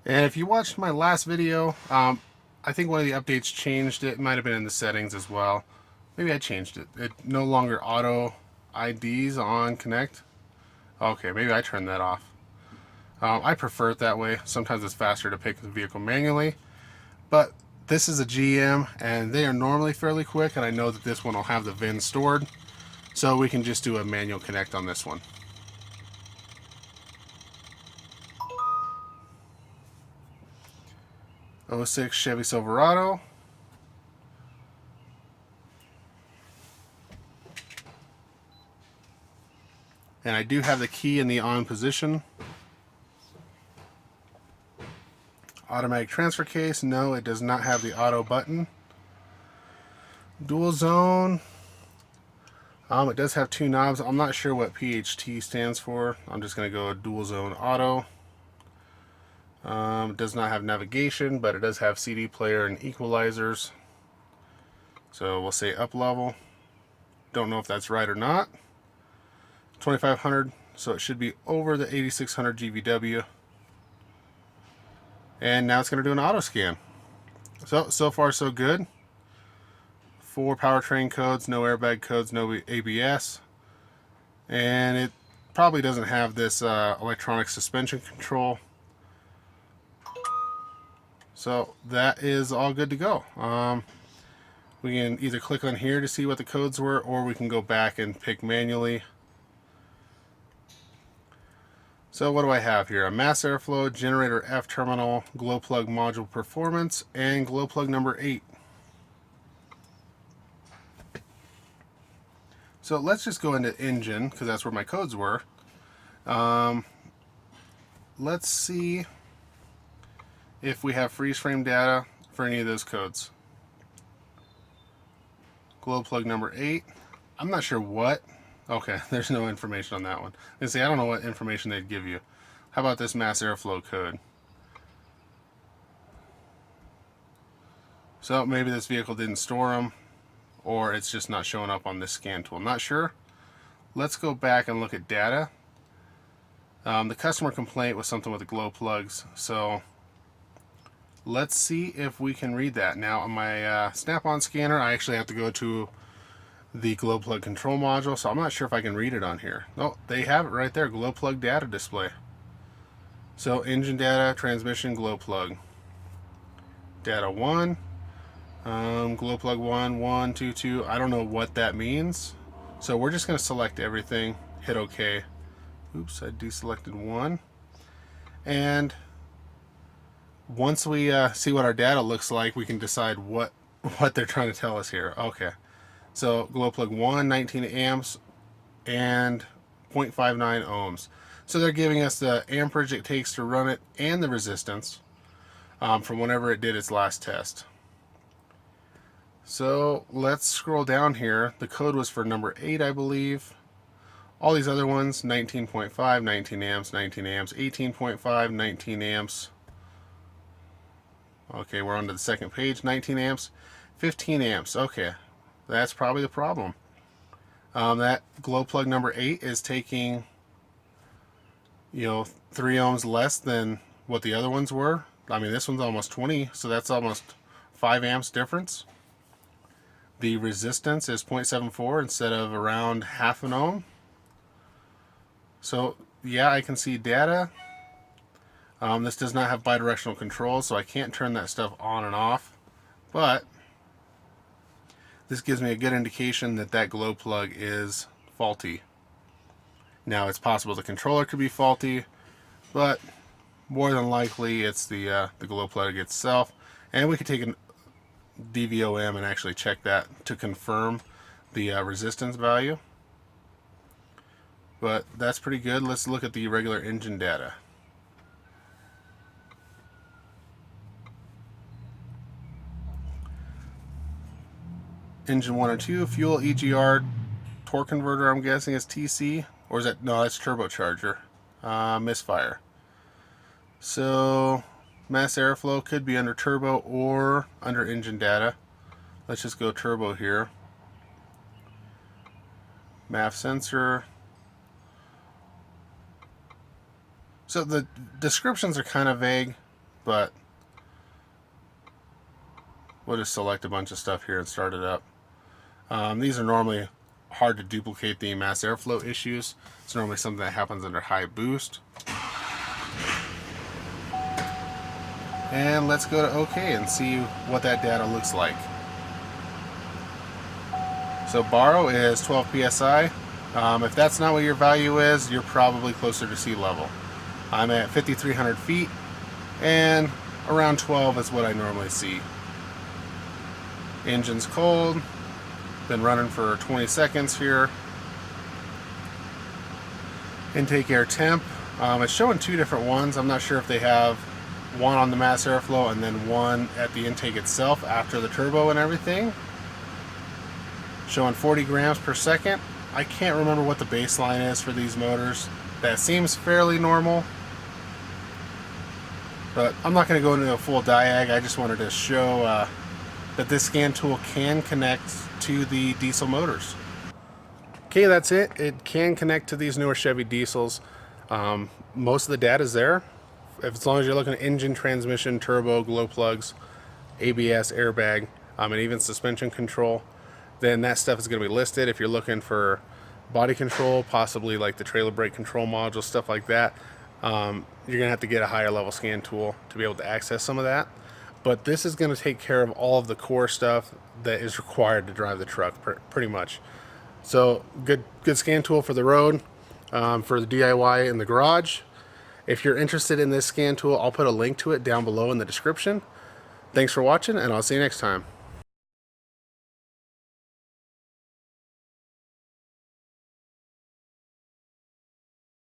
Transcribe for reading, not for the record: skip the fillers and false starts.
And if you watched my last video, I think one of the updates changed it. It might have been in the settings as well. Maybe I changed it. It no longer auto IDs on Connect. Okay, maybe I turned that off. I prefer it that way. Sometimes it's faster to pick the vehicle manually. But this is a GM and they are normally fairly quick, and I know that this one will have the VIN stored. So we can just do a manual connect on this one. '06 Chevy Silverado. And I do have the key in the on position. Automatic transfer case. No, it does not have the auto button. Dual zone. It does have two knobs. I'm not sure what PHT stands for. I'm just going to go dual zone auto. It does not have navigation, but it does have CD player and equalizers. So we'll say up level. Don't know if that's right or not. 2500, so it should be over the 8600 GVW. And now it's going to do an auto scan. So far so good. 4 powertrain codes, no airbag codes, no ABS. And it probably doesn't have this electronic suspension control. So that is all good to go. We can either click on here to see what the codes were, or we can go back and pick manually. So what do I have here? A mass airflow, generator F terminal, glow plug module performance, and glow plug number 8. So let's just go into engine, because that's where my codes were. Let's see if we have freeze frame data for any of those codes. Glow plug number 8. I'm not sure what. Okay, there's no information on that one. I don't know what information they'd give you. How about this mass airflow code? So maybe this vehicle didn't store them, or it's just not showing up on this scan tool. Not sure. Let's go back and look at data. The customer complaint was something with the glow plugs, so let's see if we can read that. Now on my Snap-on scanner, I actually have to go to the glow plug control module, so I'm not sure if I can read it on here. Oh, they have it right there, glow plug data display. So engine data, transmission, glow plug. Data 1, glow plug 1, 1, 2, 2. I don't know what that means. So we're just going to select everything, hit OK. Oops, I deselected one. And once we see what our data looks like, we can decide what they're trying to tell us here. Okay. So glow plug 1, 19 amps and 0.59 ohms. So they're giving us the amperage it takes to run it and the resistance from whenever it did its last test. So let's scroll down here. The code was for number 8, I believe. All these other ones, 19.5, 19 amps, 19 amps, 18.5, 19 amps. Okay, we're on to the second page, 19 amps, 15 amps. Okay. That's probably the problem. That glow plug number 8 is taking, 3 ohms less than what the other ones were. I mean, this one's almost 20, so that's almost 5 amps difference. The resistance is 0.74 instead of around half an ohm. So yeah, I can see data. This does not have bidirectional control, so I can't turn that stuff on and off. But this gives me a good indication that that glow plug is faulty. Now it's possible the controller could be faulty, but more than likely it's the glow plug itself. And we could take a DVOM and actually check that to confirm the resistance value. But that's pretty good. Let's look at the regular engine data. Engine 1 or 2, fuel, EGR, torque converter, I'm guessing is TC, or is that, no, that's turbocharger, misfire. So mass airflow could be under turbo or under engine data. Let's just go turbo here. MAF sensor. So the descriptions are kind of vague. but we'll just select a bunch of stuff here and start it up. These are normally hard to duplicate the mass airflow issues. It's normally something that happens under high boost. And let's go to OK and see what that data looks like. So borrow is 12 psi. If that's not what your value is, you're probably closer to sea level. I'm at 5,300 feet, and around 12 is what I normally see. Engine's cold. Been running for 20 seconds here. Intake air temp. It's showing two different ones. I'm not sure if they have one on the mass airflow and then one at the intake itself after the turbo and everything. Showing 40 grams per second. I can't remember what the baseline is for these motors. That seems fairly normal, but I'm not going to go into a full diag. I just wanted to show that this scan tool can connect to the diesel motors. Okay, that's it. It can connect to these newer Chevy diesels. Most of the data is there. As long as you're looking at engine, transmission, turbo, glow plugs, ABS, airbag, and even suspension control, then that stuff is going to be listed. If you're looking for body control, possibly like the trailer brake control module, stuff like that, you're going to have to get a higher level scan tool to be able to access some of that. But this is going to take care of all of the core stuff that is required to drive the truck, pretty much. So good scan tool for the road, for the DIY in the garage. If you're interested in this scan tool, I'll put a link to it down below in the description. Thanks for watching, and I'll see you next time.